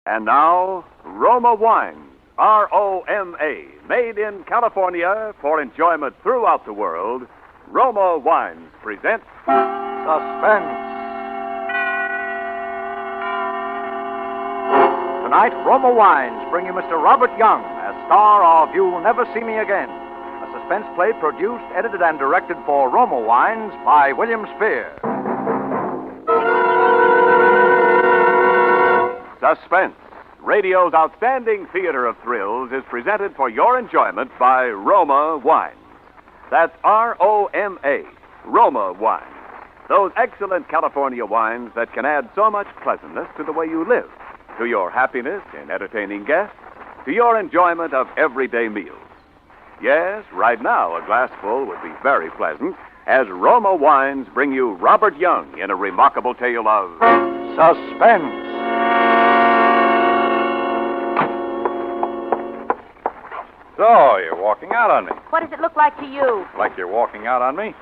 And now, Roma Wines, R-O-M-A, made in California for enjoyment throughout the world. Roma Wines present Suspense. Tonight, Roma Wines bring you Mr. Robert Young as star of You'll Never See Me Again, a suspense play produced, edited, and directed for Roma Wines by William Spear. Suspense, radio's outstanding theater of thrills, is presented for your enjoyment by Roma Wines. That's R-O-M-A, Roma Wines. Those excellent California wines that can add so much pleasantness to the way you live, to your happiness in entertaining guests, to your enjoyment of everyday meals. Yes, right now a glassful would be very pleasant as Roma Wines bring you Robert Young in a remarkable tale of Suspense. So, you're walking out on me. What does it look like to you? Like you're walking out on me?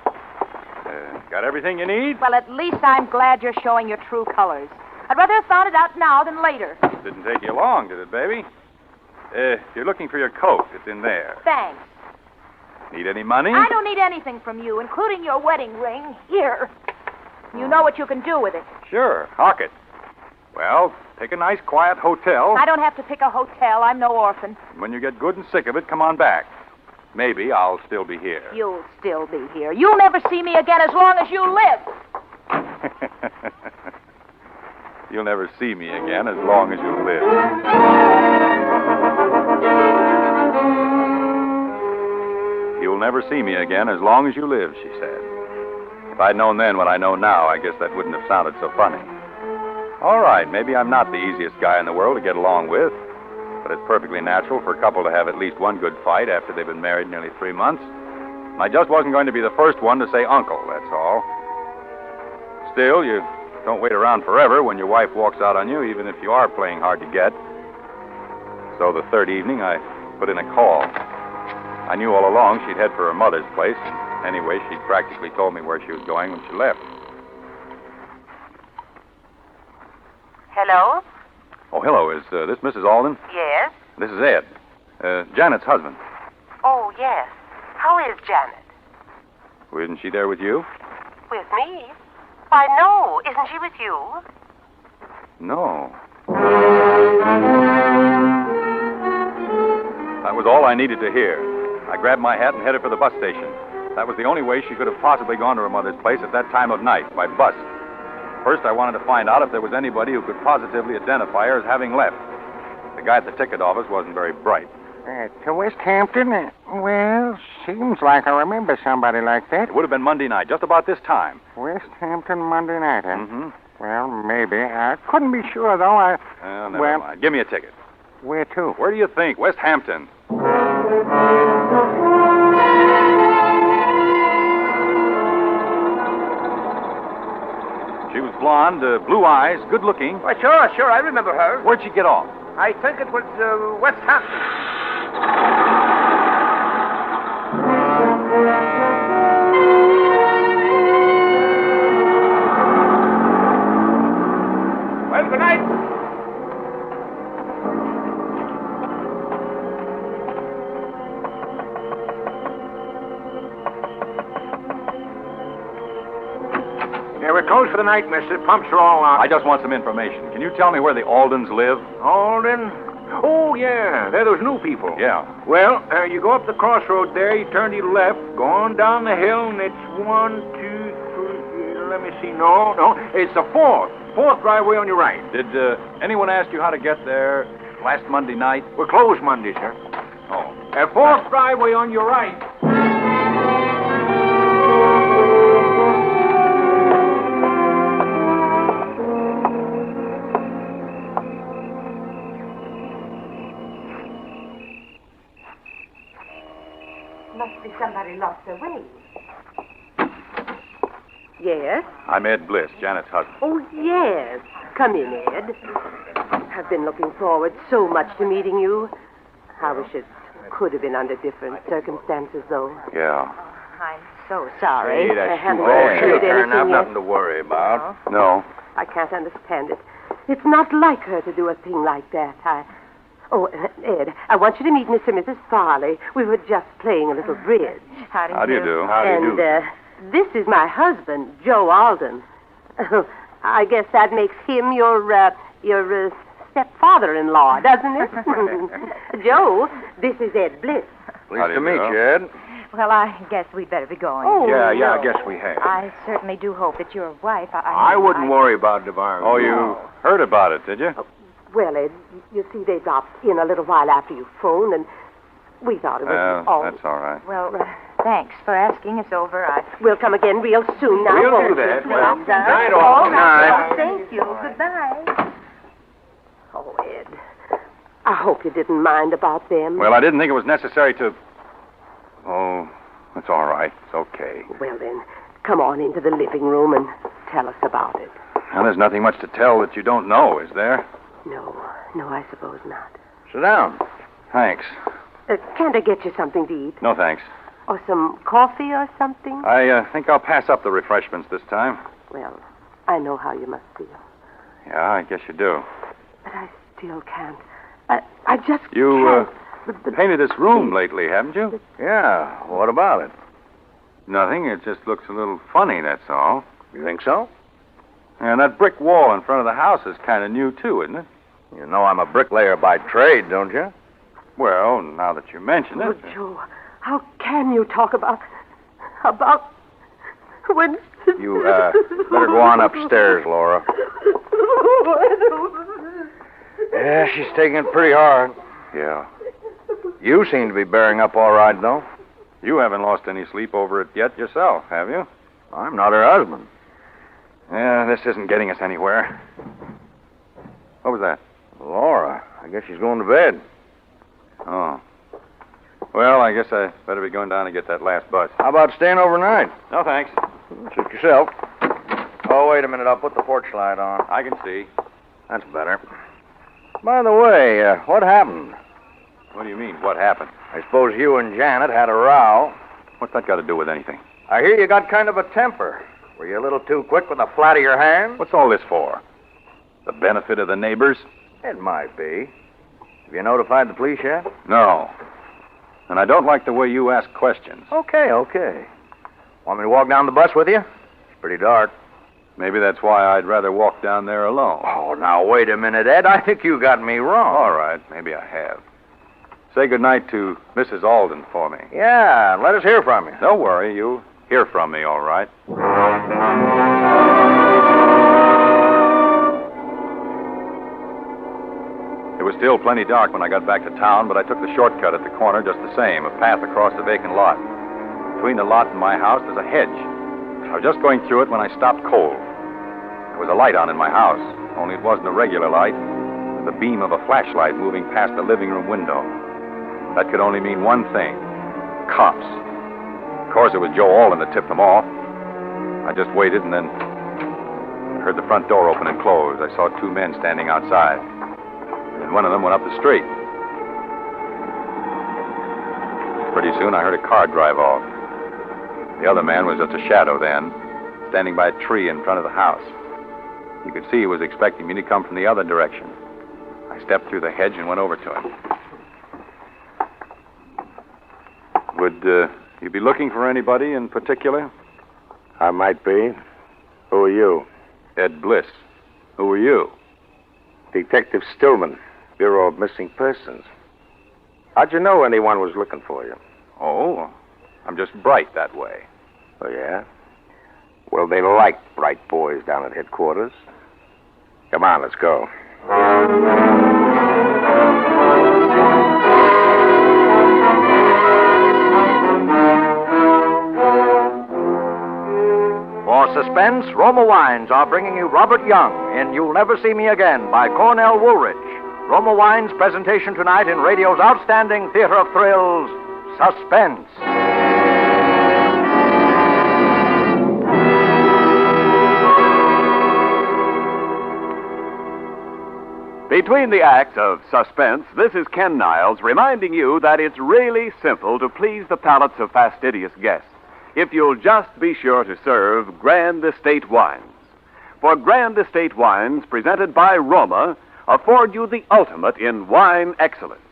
Got everything you need? Well, at least I'm glad you're showing your true colors. I'd rather have found it out now than later. Didn't take you long, did it, baby? You're looking for your coat. It's in there. Thanks. Need any money? I don't need anything from you, including your wedding ring. Here. You know what you can do with it. Sure. Hock it. Well, pick a nice, quiet hotel. I don't have to pick a hotel. I'm no orphan. When you get good and sick of it, come on back. Maybe I'll still be here. You'll still be here. You'll never see me again as long as you live. You'll never see me again as long as you live. You'll never see me again as long as you live, she said. If I'd known then what I know now, I guess that wouldn't have sounded so funny. All right, maybe I'm not the easiest guy in the world to get along with, but it's perfectly natural for a couple to have at least one good fight after they've been married nearly 3 months. I just wasn't going to be the first one to say uncle, that's all. Still, you don't wait around forever when your wife walks out on you, even if you are playing hard to get. So the third evening, I put in a call. I knew all along she'd head for her mother's place. Anyway, she'd practically told me where she was going when she left. Hello? Oh, hello. Is this Mrs. Alden? Yes? This is Ed. Janet's husband. Oh, yes. How is Janet? Isn't she there with you? With me? Why, no. Isn't she with you? No. That was all I needed to hear. I grabbed my hat and headed for the bus station. That was the only way she could have possibly gone to her mother's place at that time of night, by bus. First, I wanted to find out if there was anybody who could positively identify her as having left. The guy at the ticket office wasn't very bright. To West Hampton? Well, seems like I remember somebody like that. It would have been Monday night, just about this time. West Hampton Monday night, huh? Mm-hmm. Well, maybe. I couldn't be sure, though. Never mind. Give me a ticket. Where to? Where do you think? West Hampton. She was blonde, blue eyes, good looking. Well, sure. I remember her. Where'd she get off? I think it was West Hampton. Well, good night. Yeah, we're closed for the night, mister. Pumps are all out. I just want some information. Can you tell me where the Aldens live? Alden? Oh, yeah. They're those new people. Yeah. Well, you go up the crossroad there, you turn to your left, go on down the hill, and it's 1, 2, 3, let me see. No. It's the fourth driveway on your right. Did anyone ask you how to get there last Monday night? We're closed Monday, sir. Oh. Fourth driveway on your right. Must be somebody lost their way. Yes? I'm Ed Bliss, Janet's husband. Oh, yes. Come in, Ed. I've been looking forward so much to meeting you. I wish it could have been under different circumstances, though. Yeah. I'm so sorry. Hey, that's I haven't too bad. heard anything yet. to worry about. No. I can't understand it. It's not like her to do a thing like that. Oh, Ed, I want you to meet Mr. and Mrs. Farley. We were just playing a little bridge. How do you How do you do? And this is my husband, Joe Alden. I guess that makes him your stepfather-in-law, doesn't it? Joe, this is Ed Bliss. How do Pleased to meet do? you, Ed. Well, I guess we'd better be going. Oh, Yeah, no. I guess we have. I certainly do hope that your wife... I wouldn't worry about divorce. Oh, you heard about it, did you? Well, Ed, you see, they dropped in a little while after you phoned, and we thought it was all... That's all right. Well, thanks for asking us over. We'll come again real soon now, We'll won't do that. we? Well, Please, night sir? all. All right. Night. Thank you. Goodbye. Oh, Ed, I hope you didn't mind about them. Well, I didn't think it was necessary to... Oh, it's all right. It's okay. Well, then, come on into the living room and tell us about it. Now, there's nothing much to tell that you don't know, is there? No, I suppose not. Sit down. Thanks. Can't I get you something to eat? No, thanks. Or some coffee or something? I think I'll pass up the refreshments this time. Well, I know how you must feel. Yeah, I guess you do. But I still can't. I just You, can't. Painted this room lately, haven't you? Yeah, what about it? Nothing. It just looks a little funny, that's all. You think so? And that brick wall in front of the house is kind of new, too, isn't it? You know I'm a bricklayer by trade, don't you? Well, now that you mention Oh, it. Joe, how can you talk about when... You, better go on upstairs, Laura. Yeah, she's taking it pretty hard. Yeah. You seem to be bearing up all right, though. You haven't lost any sleep over it yet yourself, have you? I'm not her husband. Yeah, this isn't getting us anywhere. What was that? Laura, I guess she's going to bed. Oh. Well, I guess I better be going down and get that last bus. How about staying overnight? No, thanks. Suit yourself. Oh, wait a minute. I'll put the porch light on. I can see. That's better. By the way, what happened? What do you mean, what happened? I suppose you and Janet had a row. What's that got to do with anything? I hear you got kind of a temper. Were you a little too quick with the flat of your hand? What's all this for? The benefit of the neighbors? It might be. Have you notified the police yet? No. And I don't like the way you ask questions. Okay. Want me to walk down the bus with you? It's pretty dark. Maybe that's why I'd rather walk down there alone. Oh, now, wait a minute, Ed. I think you got me wrong. All right, maybe I have. Say goodnight to Mrs. Alden for me. Yeah, let us hear from you. Don't worry, you'll hear from me, all right. It was still plenty dark when I got back to town, but I took the shortcut at the corner just the same, a path across the vacant lot. Between the lot and my house, there's a hedge. I was just going through it when I stopped cold. There was a light on in my house, only it wasn't a regular light. It was the beam of a flashlight moving past the living room window. That could only mean one thing. Cops. Of course, it was Joe Alden that tipped them off. I just waited and then heard the front door open and close. I saw two men standing outside. And one of them went up the street. Pretty soon, I heard a car drive off. The other man was just a shadow then, standing by a tree in front of the house. You could see he was expecting me to come from the other direction. I stepped through the hedge and went over to him. Would you be looking for anybody in particular? I might be. Who are you? Ed Bliss. Who are you? Detective Stillman, Bureau of Missing Persons. How'd you know anyone was looking for you? Oh, I'm just bright that way. Oh, yeah? Well, they like bright boys down at headquarters. Come on, let's go. For Suspense, Roma Wines are bringing you Robert Young in You'll Never See Me Again by Cornell Woolridge. Roma Wines' presentation tonight in radio's outstanding theater of thrills, Suspense. Between the acts of Suspense, this is Ken Niles reminding you that it's really simple to please the palates of fastidious guests if you'll just be sure to serve Grand Estate wines. For Grand Estate wines presented by Roma afford you the ultimate in wine excellence.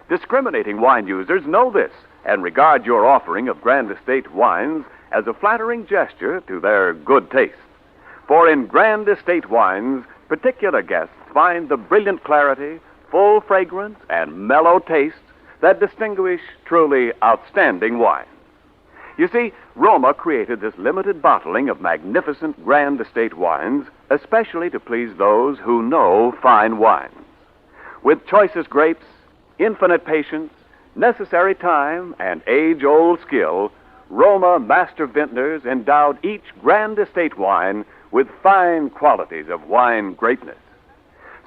Discriminating wine users know this and regard your offering of Grand Estate wines as a flattering gesture to their good taste. For in Grand Estate wines, particular guests find the brilliant clarity, full fragrance, and mellow taste that distinguish truly outstanding wine. You see, Roma created this limited bottling of magnificent Grand Estate wines especially to please those who know fine wines. With choicest grapes, infinite patience, necessary time, and age-old skill, Roma master vintners endowed each Grand Estate wine with fine qualities of wine greatness.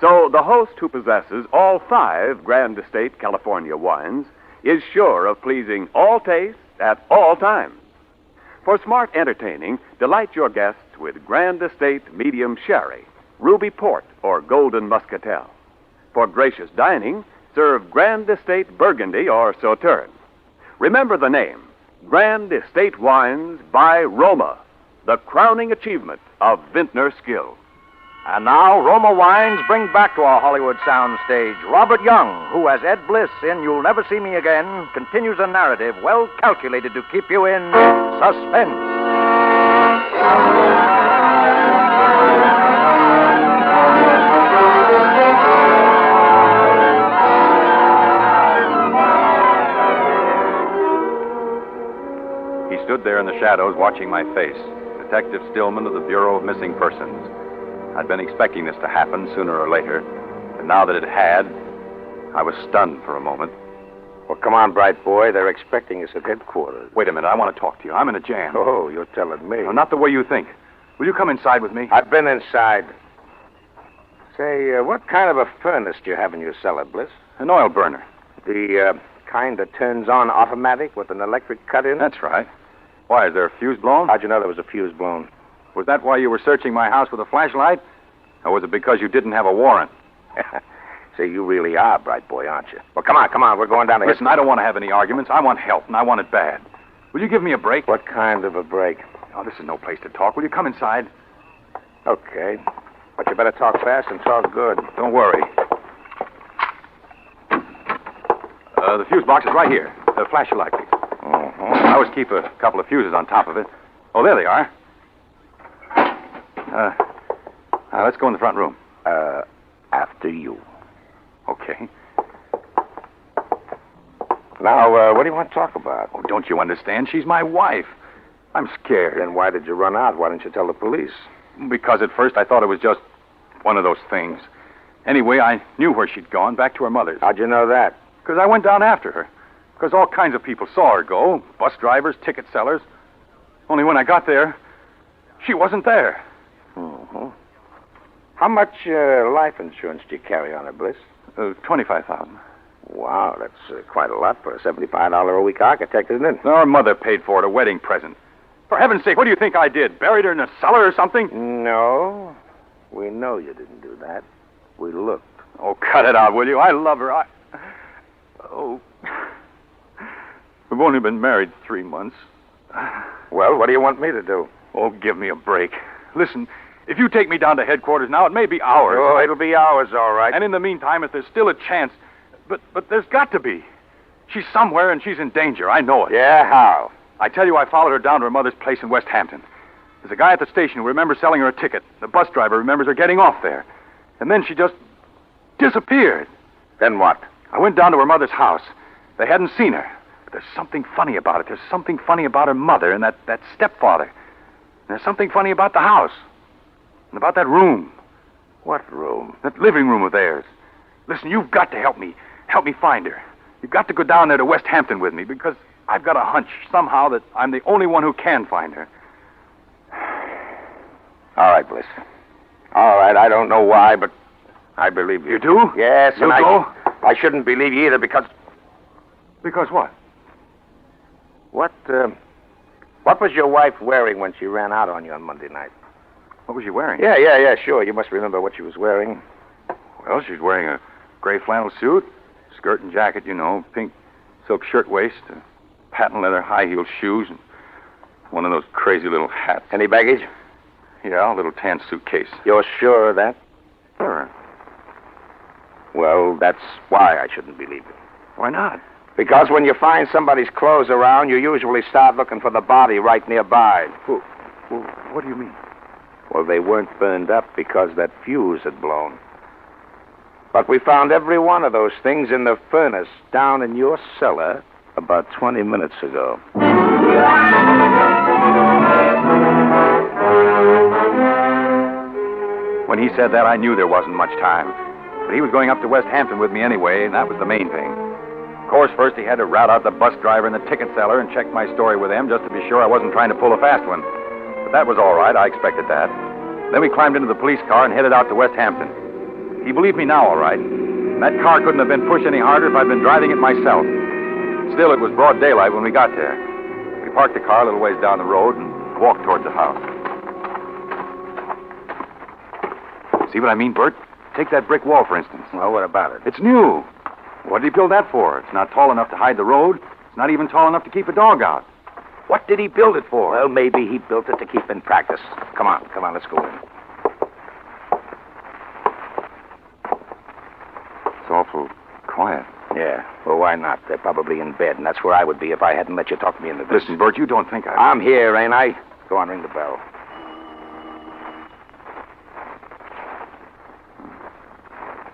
So the host who possesses all 5 Grand Estate California wines is sure of pleasing all tastes at all times. For smart entertaining, delight your guests with Grand Estate Medium Sherry, Ruby Port, or Golden Muscatel. For gracious dining, serve Grand Estate Burgundy or Sauterne. Remember the name, Grand Estate Wines by Roma, the crowning achievement of vintner skill. And now, Roma Wines bring back to our Hollywood soundstage Robert Young, who, as Ed Bliss in You'll Never See Me Again, continues a narrative well calculated to keep you in suspense. He stood there in the shadows watching my face, Detective Stillman of the Bureau of Missing Persons. I'd been expecting this to happen sooner or later, and now that it had, I was stunned for a moment. Well, come on, bright boy. They're expecting us at headquarters. Wait a minute, I want to talk to you. I'm in a jam. Oh, you're telling me. No, not the way you think. Will you come inside with me? I've been inside. Say, what kind of a furnace do you have in your cellar, Bliss? An oil burner. The kind that turns on automatic with an electric cut in? That's right. Why, is there a fuse blown? How'd you know there was a fuse blown? Was that why you were searching my house with a flashlight? Or was it because you didn't have a warrant? Say, you really are, bright boy, aren't you? Well, come on. We're going down to... Listen, I don't want to have any arguments. I want help, and I want it bad. Will you give me a break? What kind of a break? Oh, this is no place to talk. Will you come inside? Okay. But you better talk fast and talk good. Don't worry. The fuse box is right here. Flash your light, please. I always keep a couple of fuses on top of it. Oh, there they are. Let's go in the front room. After you. Okay. Now, what do you want to talk about? Oh, don't you understand? She's my wife. I'm scared. Then why did you run out? Why didn't you tell the police? Because at first I thought it was just one of those things. Anyway, I knew where she'd gone, back to her mother's. How'd you know that? Because I went down after her. Because all kinds of people saw her go. Bus drivers, ticket sellers. Only when I got there, she wasn't there. Mm-hmm. How much life insurance do you carry on her, Bliss? $25,000. Wow, that's quite a lot for a $75 a week architect, isn't it? Our mother paid for it, a wedding present. For heaven's sake, what do you think I did? Buried her in a cellar or something? No. We know you didn't do that. We looked. Oh, cut it out, will you? I love her. Oh. We've only been married 3 months. Well, what do you want me to do? Oh, give me a break. Listen, if you take me down to headquarters now, it may be hours. Oh, it'll be hours, all right. And in the meantime, if there's still a chance... But there's got to be. She's somewhere and she's in danger. I know it. Yeah, how? I tell you, I followed her down to her mother's place in West Hampton. There's a guy at the station who remembers selling her a ticket. The bus driver remembers her getting off there. And then she just disappeared. Then what? I went down to her mother's house. They hadn't seen her. But there's something funny about it. There's something funny about her mother and that stepfather. And there's something funny about the house. And about that room. What room? That living room of theirs. Listen, you've got to help me. Help me find her. You've got to go down there to West Hampton with me because I've got a hunch somehow that I'm the only one who can find her. All right, Bliss. All right, I don't know why, but I believe you. You do? Yes, You'll and go? I shouldn't believe you either because... Because what? What was your wife wearing when she ran out on you on Monday night? What was she wearing? Yeah, sure. You must remember what she was wearing. Well, she's wearing a gray flannel suit, skirt and jacket, pink silk shirtwaist, patent leather high-heeled shoes, and one of those crazy little hats. Any baggage? Yeah, a little tan suitcase. You're sure of that? Sure. Well, that's why I shouldn't believe it. Why not? Because when you find somebody's clothes around, you usually start looking for the body right nearby. Well, what do you mean? Well, they weren't burned up because that fuse had blown. But we found every one of those things in the furnace down in your cellar about 20 minutes ago. When he said that, I knew there wasn't much time. But he was going up to West Hampton with me anyway, and that was the main thing. Of course, first he had to rout out the bus driver and the ticket seller and check my story with them just to be sure I wasn't trying to pull a fast one. But that was all right. I expected that. Then we climbed into the police car and headed out to West Hampton. He believed me now, all right. And that car couldn't have been pushed any harder if I'd been driving it myself. Still, it was broad daylight when we got there. We parked the car a little ways down the road and walked toward the house. See what I mean, Bert? Take that brick wall, for instance. Well, what about it? It's new. What did he build that for? It's not tall enough to hide the road. It's not even tall enough to keep a dog out. What did he build it for? Well, maybe he built it to keep in practice. Come on, let's go in. It's awful quiet. Yeah, well, why not? They're probably in bed, and that's where I would be if I hadn't let you talk me into this. Listen, Bert, you don't think I'm here, ain't I? Go on, ring the bell.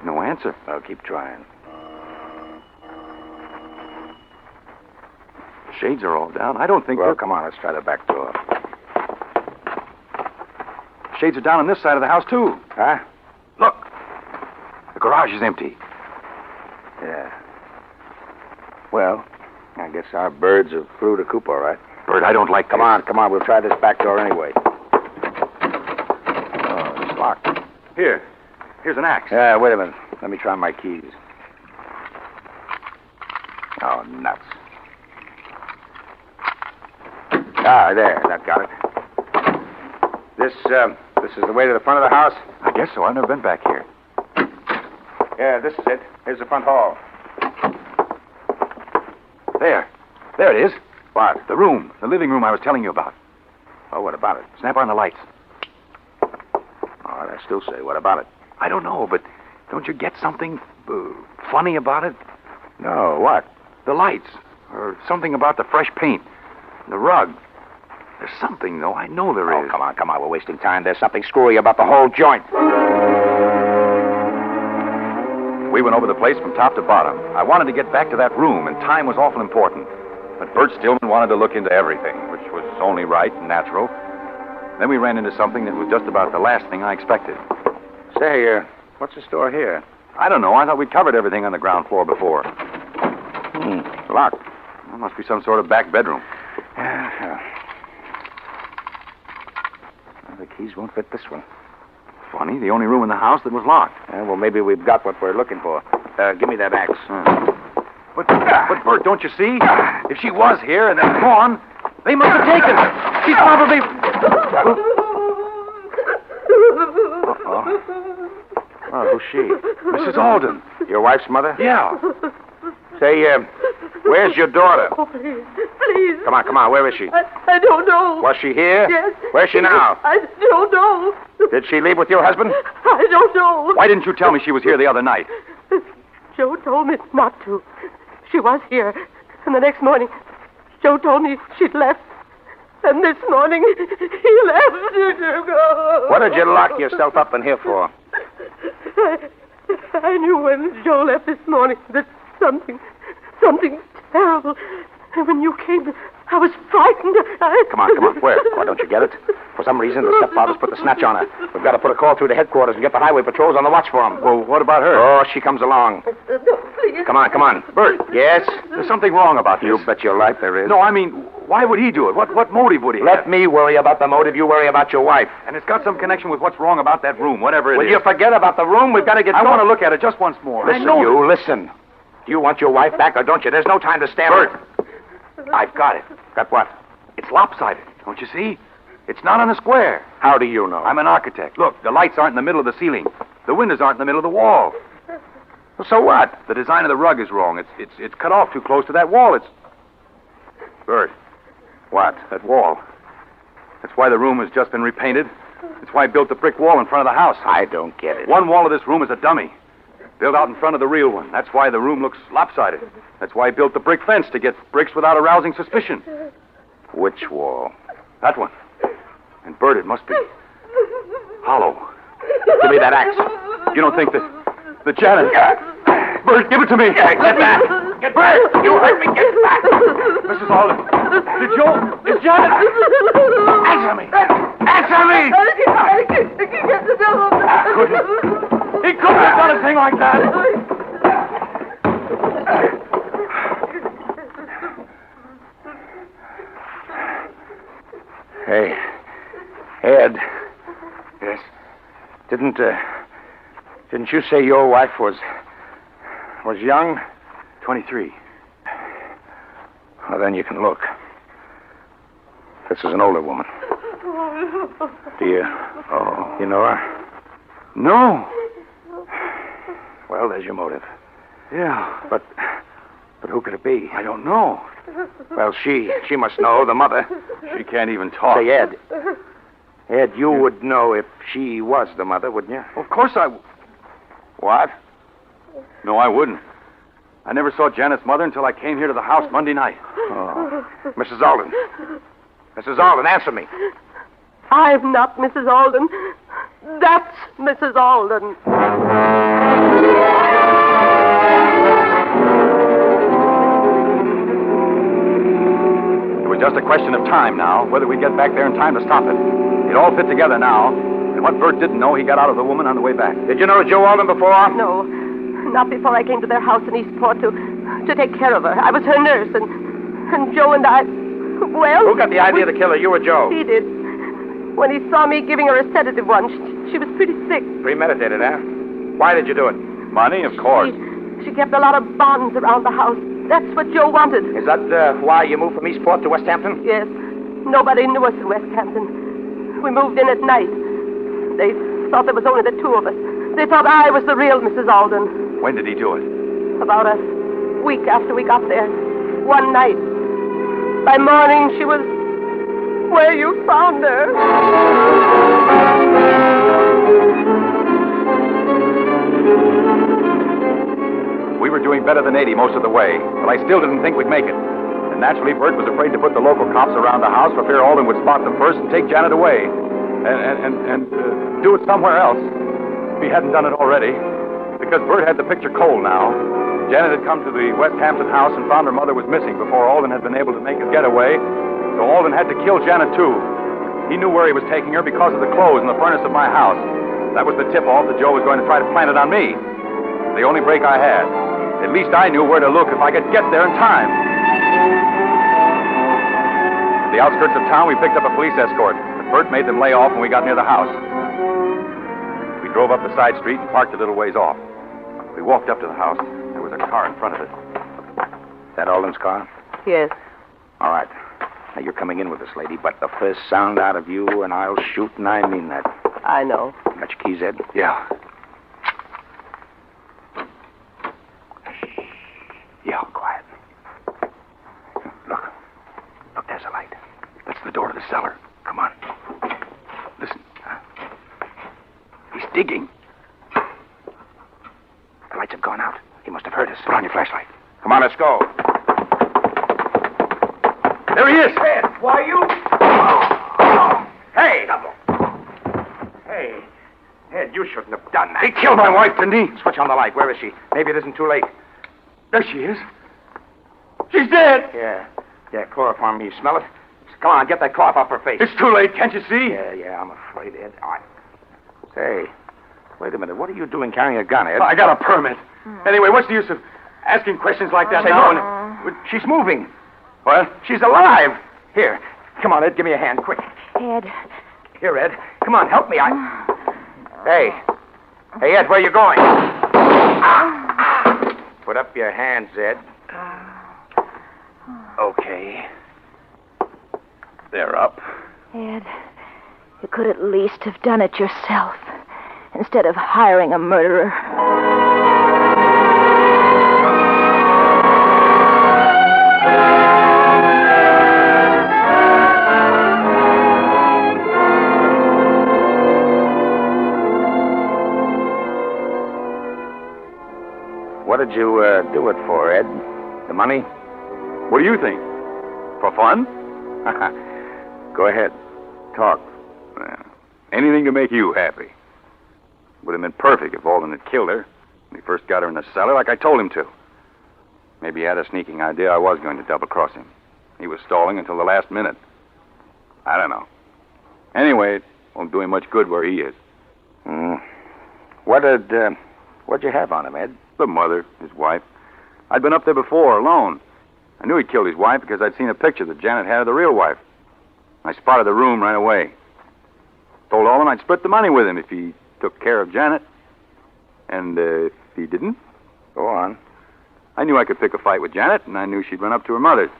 No answer. I'll keep trying. Shades are all down. I don't think... Well, come on, let's try the back door. Shades are down on this side of the house, too. Huh? Look. The garage is empty. Yeah. Well, I guess our birds have flew the coop, all right. Bert, I don't like Come on, we'll try this back door anyway. Oh, it's locked. Here's an axe. Yeah, wait a minute. Let me try my keys. Oh, nuts. Ah, there, that got it. This is the way to the front of the house? I guess so. I've never been back here. Yeah, this is it. Here's the front hall. There it is. What? The room. The living room I was telling you about. Oh, what about it? Snap on the lights. Oh, I still say, what about it? I don't know, but don't you get something funny about it? No, what? The lights. Or something about the fresh paint. The rug. There's something, though. I know there is. Oh, come on. We're wasting time. There's something screwy about the whole joint. We went over the place from top to bottom. I wanted to get back to that room, and time was awful important. But Bert Stillman wanted to look into everything, which was only right and natural. Then we ran into something that was just about the last thing I expected. Say, what's the store here? I don't know. I thought we'd covered everything on the ground floor before. Locked. Well, must be some sort of back bedroom. Well, the keys won't fit this one. Funny, the only room in the house that was locked. Well, maybe we've got what we're looking for. Give me that axe. But Bert, don't you see? If she was here and then gone, they must have taken her. She's probably... Oh, who's she? Mrs. Alden. Your wife's mother? Yeah. Say, where's your daughter? Oh, please. Come on, where is she? I don't know. Was she here? Yes. Where's she now? I don't know. Did she leave with your husband? I don't know. Why didn't you tell me she was here the other night? Joe told me not to. She was here. And the next morning, Joe told me she'd left. And this morning, he left to go. What did you lock yourself up in here for? I knew when Joe left this morning that something terrible. And when you came, I was frightened. Come on. Where? Why don't you get it? For some reason, the stepfather's put the snatch on her. We've got to put a call through to headquarters and get the highway patrols on the watch for him. Well, what about her? Oh, she comes along. Please. Come on. Bert. Yes? There's something wrong about this. You bet your life there is. No, I mean, why would he do it? What motive would he have? Let me worry about the motive. You worry about your wife. And it's got some connection with what's wrong about that room, whatever it is. Will you forget about the room? We've got to get I want to look at it just once more. Listen. Do you want your wife back or don't you? There's no time to stand. Bert, I've got it. Got what? It's lopsided, don't you see? It's not on a square. How do you know? I'm an architect. Look, the lights aren't in the middle of the ceiling. The windows aren't in the middle of the wall. So what? The design of the rug is wrong. It's cut off too close to that wall. Bert. What? That wall. That's why the room has just been repainted. That's why I built the brick wall in front of the house. I don't get it. One wall of this room is a dummy. Built out in front of the real one. That's why the room looks lopsided. That's why I built the brick fence, to get bricks without arousing suspicion. Which wall? That one. And Bert, it must be hollow. Give me that axe. You don't think that Janet... Bert, give it to me. Get back. Get back. You hurt me. Get back. Mrs. Alden. Is Janet... Answer me. Answer me. He couldn't have done a thing like that. Hey, Ed. Yes? Didn't you say your wife was young? 23. Well, then you can look. This is an older woman. Do you know her? No. Well, there's your motive. Yeah. But who could it be? I don't know. Well, she must know, the mother. She can't even talk. Say, Ed. Ed, you would know if she was the mother, wouldn't you? Of course I... What? No, I wouldn't. I never saw Janet's mother until I came here to the house Monday night. Oh. Mrs. Alden. Mrs. Alden, answer me. I'm not Mrs. Alden. That's Mrs. Alden. It was just a question of time now, whether we'd get back there in time to stop it. It all fit together now. And what Bert didn't know, he got out of the woman on the way back. Did you know Joe Alden before? No, not before I came to their house in Eastport to take care of her. I was her nurse, and Joe and I... Well... Who got the idea to kill her, you or Joe? He did. When he saw me giving her a sedative once, she was pretty sick. Premeditated, huh? Why did you do it? Money, of course. She kept a lot of bonds around the house. That's what Joe wanted. Is that why you moved from Eastport to West Hampton? Yes. Nobody knew us in West Hampton. We moved in at night. They thought there was only the two of us. They thought I was the real Mrs. Alden. When did he do it? About a week after we got there. One night. By morning, she was where you found her. We were doing better than 80 most of the way, but I still didn't think we'd make it. And naturally, Bert was afraid to put the local cops around the house for fear Alden would spot them first and take Janet away. And do it somewhere else, if he hadn't done it already. Because Bert had the picture cold now. Janet had come to the West Hampton house and found her mother was missing before Alden had been able to make his getaway. So Alden had to kill Janet, too. He knew where he was taking her because of the clothes in the furnace of my house. That was the tip-off that Joe was going to try to plant it on me. The only break I had. At least I knew where to look if I could get there in time. At the outskirts of town, we picked up a police escort. But Bert made them lay off when we got near the house. We drove up the side street and parked a little ways off. We walked up to the house. There was a car in front of it. That Alden's car? Yes. All right. Now, you're coming in with this lady, but the first sound out of you, and I'll shoot, and I mean that. I know. Got your keys, Ed? Yeah. Yeah, quiet. Look, there's a light. That's the door to the cellar. Come on. Listen. He's digging. The lights have gone out. He must have heard us. Put on your flashlight. Come on, let's go. There he is. Ed, why you... Oh. Hey! Hey, Ed, you shouldn't have done that. He killed my wife, didn't he? Switch on the light. Where is she? Maybe it isn't too late. There she is. She's dead. Yeah, chloroform. You smell it? Come on, get that cloth off her face. It's too late. Can't you see? Yeah, I'm afraid, Ed. Say, wait a minute. What are you doing carrying a gun, Ed? I got a permit. Anyway, what's the use of asking questions like that now? She's moving. What? She's alive. Here. Come on, Ed. Give me a hand, quick. Ed. Here, Ed. Come on, help me. Hey, Ed, where are you going? Put up your hands, Ed. Okay. They're up. Ed, you could at least have done it yourself instead of hiring a murderer. What'd you do it for, Ed? The money? What do you think? For fun? Go ahead. Talk. Well, anything to make you happy. Would have been perfect if Alden had killed her when he first got her in the cellar like I told him to. Maybe he had a sneaking idea I was going to double-cross him. He was stalling until the last minute. I don't know. Anyway, it won't do him much good where he is. What'd you have on him, Ed? The mother, his wife. I'd been up there before, alone. I knew he killed his wife because I'd seen a picture that Janet had of the real wife. I spotted the room right away. Told Alden I'd split the money with him if he took care of Janet. And if he didn't? Go on. I knew I could pick a fight with Janet, and I knew she'd run up to her mother's.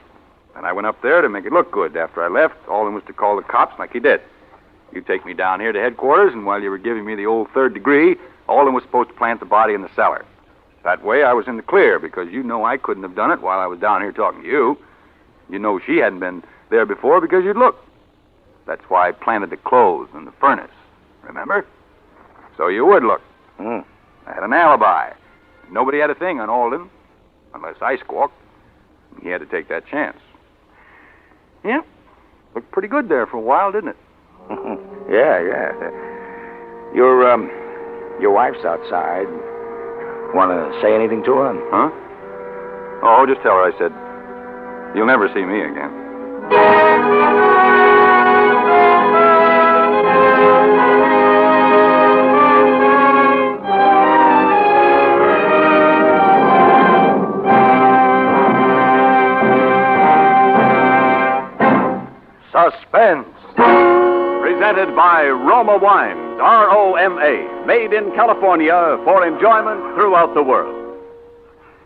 And I went up there to make it look good. After I left, Alden was to call the cops like he did. You take me down here to headquarters, and while you were giving me the old third degree, Alden was supposed to plant the body in the cellar. That way I was in the clear, because you know I couldn't have done it while I was down here talking to you. You know she hadn't been there before because you'd looked. That's why I planted the clothes in the furnace. Remember? So you would look. I had an alibi. Nobody had a thing on Alden, unless I squawked. He had to take that chance. Yeah, looked pretty good there for a while, didn't it? Yeah. Your wife's outside. Want to say anything to her? Huh? Oh, just tell her I said, you'll never see me again. Suspense. Presented by Roma Wines, R-O-M-A, made in California for enjoyment throughout the world.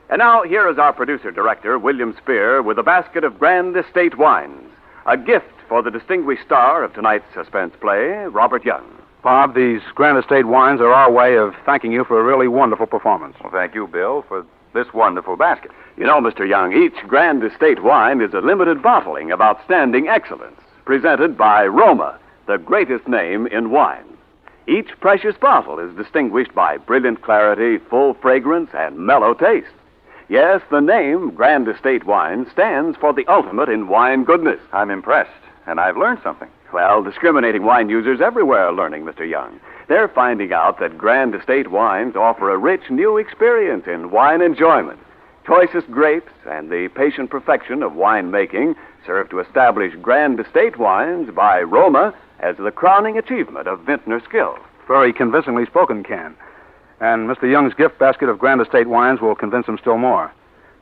And now, here is our producer-director, William Spear, with a basket of Grand Estate wines, a gift for the distinguished star of tonight's suspense play, Robert Young. Bob, these Grand Estate wines are our way of thanking you for a really wonderful performance. Well, thank you, Bill, for this wonderful basket. You know, Mr. Young, each Grand Estate wine is a limited bottling of outstanding excellence, presented by Roma, the greatest name in wine. Each precious bottle is distinguished by brilliant clarity, full fragrance, and mellow taste. Yes, the name Grand Estate Wine stands for the ultimate in wine goodness. I'm impressed, and I've learned something. Well, discriminating wine users everywhere are learning, Mr. Young. They're finding out that Grand Estate wines offer a rich new experience in wine enjoyment. Choicest grapes and the patient perfection of winemaking serve to establish Grand Estate wines by Roma as the crowning achievement of vintner skill. Very convincingly spoken, Ken. And Mr. Young's gift basket of Grand Estate wines will convince him still more.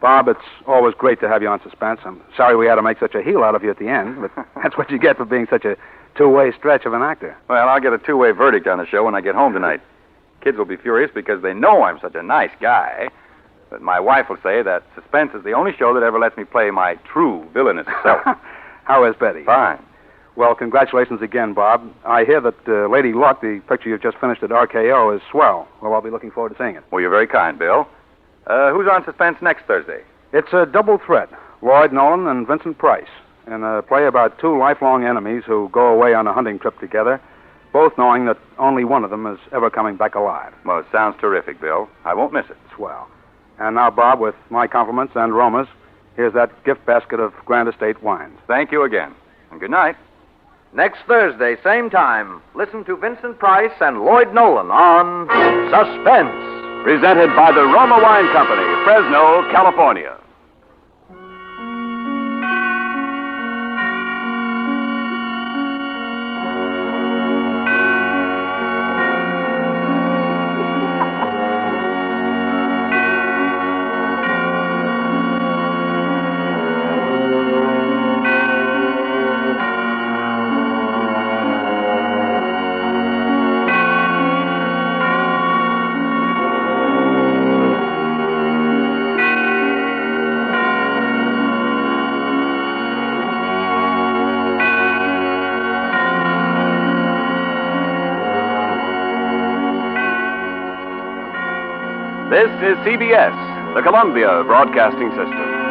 Bob, it's always great to have you on Suspense. I'm sorry we had to make such a heel out of you at the end, but that's what you get for being such a two-way stretch of an actor. Well, I'll get a two-way verdict on the show when I get home tonight. Kids will be furious because they know I'm such a nice guy. But my wife will say that Suspense is the only show that ever lets me play my true villainous self. How is Betty? Fine. Well, congratulations again, Bob. I hear that Lady Luck, the picture you've just finished at RKO, is swell. Well, I'll be looking forward to seeing it. Well, you're very kind, Bill. Who's on Suspense next Thursday? It's a double threat, Lloyd Nolan and Vincent Price, in a play about two lifelong enemies who go away on a hunting trip together, both knowing that only one of them is ever coming back alive. Well, it sounds terrific, Bill. I won't miss it. Swell. And now, Bob, with my compliments and Roma's, here's that gift basket of Grand Estate wines. Thank you again. And good night. Next Thursday, same time, listen to Vincent Price and Lloyd Nolan on Suspense. Presented by the Roma Wine Company, Fresno, California. This is CBS, the Columbia Broadcasting System.